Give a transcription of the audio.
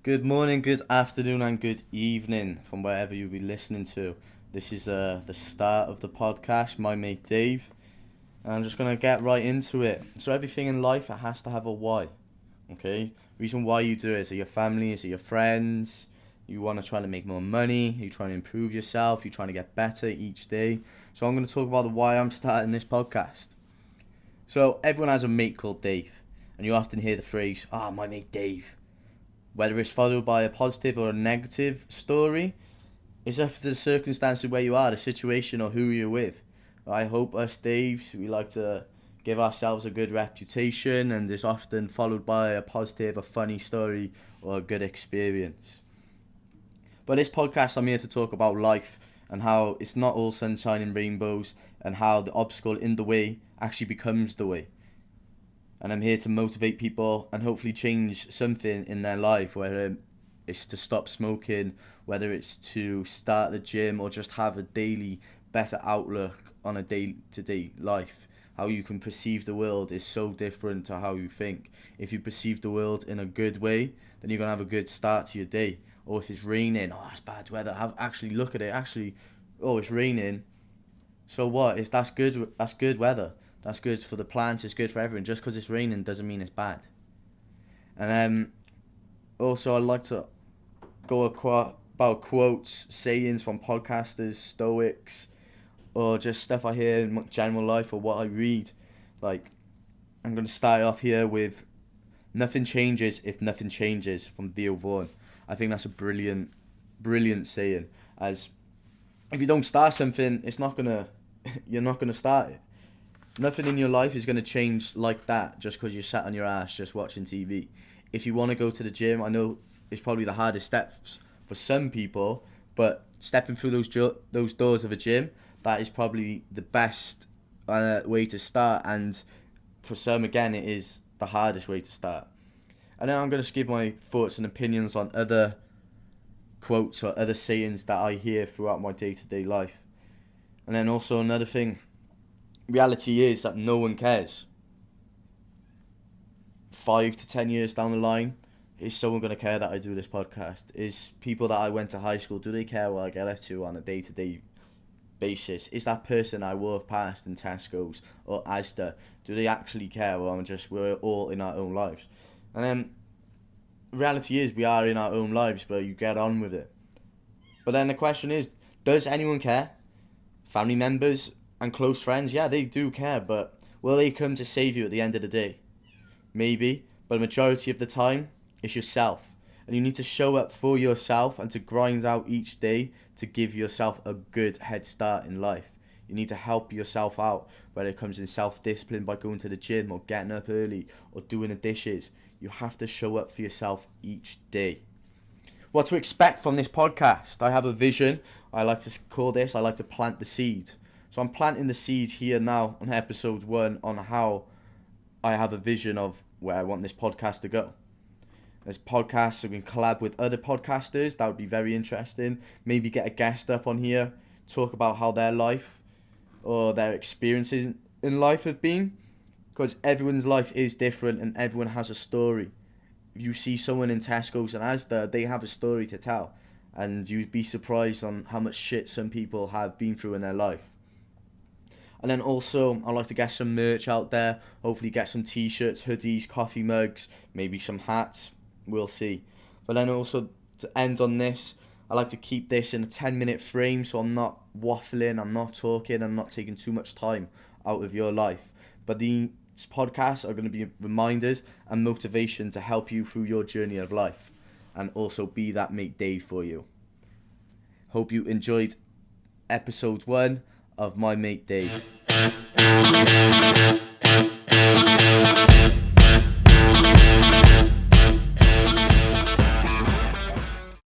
Good morning, good afternoon, and good evening from wherever you'll be listening to. This is the start of the podcast, my mate Dave, and I'm just going to get right into it. So everything in life, it has to have a why, okay? Reason why you do it, is it your family, is it your friends? You want to try to make more money, you trying to improve yourself, you're trying to get better each day. So I'm going to talk about the why I'm starting this podcast. So everyone has a mate called Dave, and you often hear the phrase, my mate Dave. Whether it's followed by a positive or a negative story, it's up to the circumstances where you are, the situation, or who you're with. I hope us Daves, we like to give ourselves a good reputation, and it's often followed by a positive, a funny story, or a good experience. But this podcast, I'm here to talk about life and how it's not all sunshine and rainbows, and how the obstacle in the way actually becomes the way. And I'm here to motivate people and hopefully change something in their life, whether it's to stop smoking, whether it's to start the gym, or just have a daily better outlook on a day-to-day life. How you can perceive the world is so different to how you think. If you perceive the world in a good way, then you're going to have a good start to your day. Or if it's raining, it's bad weather, actually look at it, it's raining. So what? That's good weather. That's good for the plants, it's good for everyone. Just because it's raining doesn't mean it's bad. And also I like to go about quotes, sayings from podcasters, stoics, or just stuff I hear in my general life or what I read. Like, I'm going to start off here with nothing changes if nothing changes, from Theo Vaughan. I think that's a brilliant saying. As if you don't start something, you're not gonna start it. Nothing in your life is going to change like that just because you sat on your ass just watching TV. If you want to go to the gym, I know it's probably the hardest steps for some people, but stepping through those doors of a gym, that is probably the best way to start. And for some, again, it is the hardest way to start. And then I'm going to give my thoughts and opinions on other quotes or other sayings that I hear throughout my day-to-day life. And then also another thing, reality is that no one cares. 5 to 10 years down the line, is someone going to care that I do this podcast? Is people that I went to high school, do they care what I get up to on a day-to-day basis? Is that person I walk past in Tesco's or Asda, do they actually care? Or we're all in our own lives? And then reality is we are in our own lives, but you get on with it. But then the question is, does anyone care? Family members and close friends, yeah, they do care, but will they come to save you at the end of the day? Maybe, but the majority of the time, it's yourself. And you need to show up for yourself and to grind out each day to give yourself a good head start in life. You need to help yourself out, whether it comes in self-discipline by going to the gym or getting up early or doing the dishes. You have to show up for yourself each day. What to expect from this podcast? I have a vision. I like to plant the seed. So I'm planting the seed here now on episode 1 on how I have a vision of where I want this podcast to go. There's podcasts, so we can collab with other podcasters. That would be very interesting. Maybe get a guest up on here, talk about how their life or their experiences in life have been. Because everyone's life is different and everyone has a story. If you see someone in Tesco's and Asda, they have a story to tell. And you'd be surprised on how much shit some people have been through in their life. And then also, I'd like to get some merch out there. Hopefully get some t-shirts, hoodies, coffee mugs, maybe some hats. We'll see. But then also, to end on this, I like to keep this in a 10-minute frame so I'm not waffling, I'm not talking, I'm not taking too much time out of your life. But these podcasts are going to be reminders and motivation to help you through your journey of life. And also be that mate Dave for you. Hope you enjoyed episode 1 of My Mate Dave.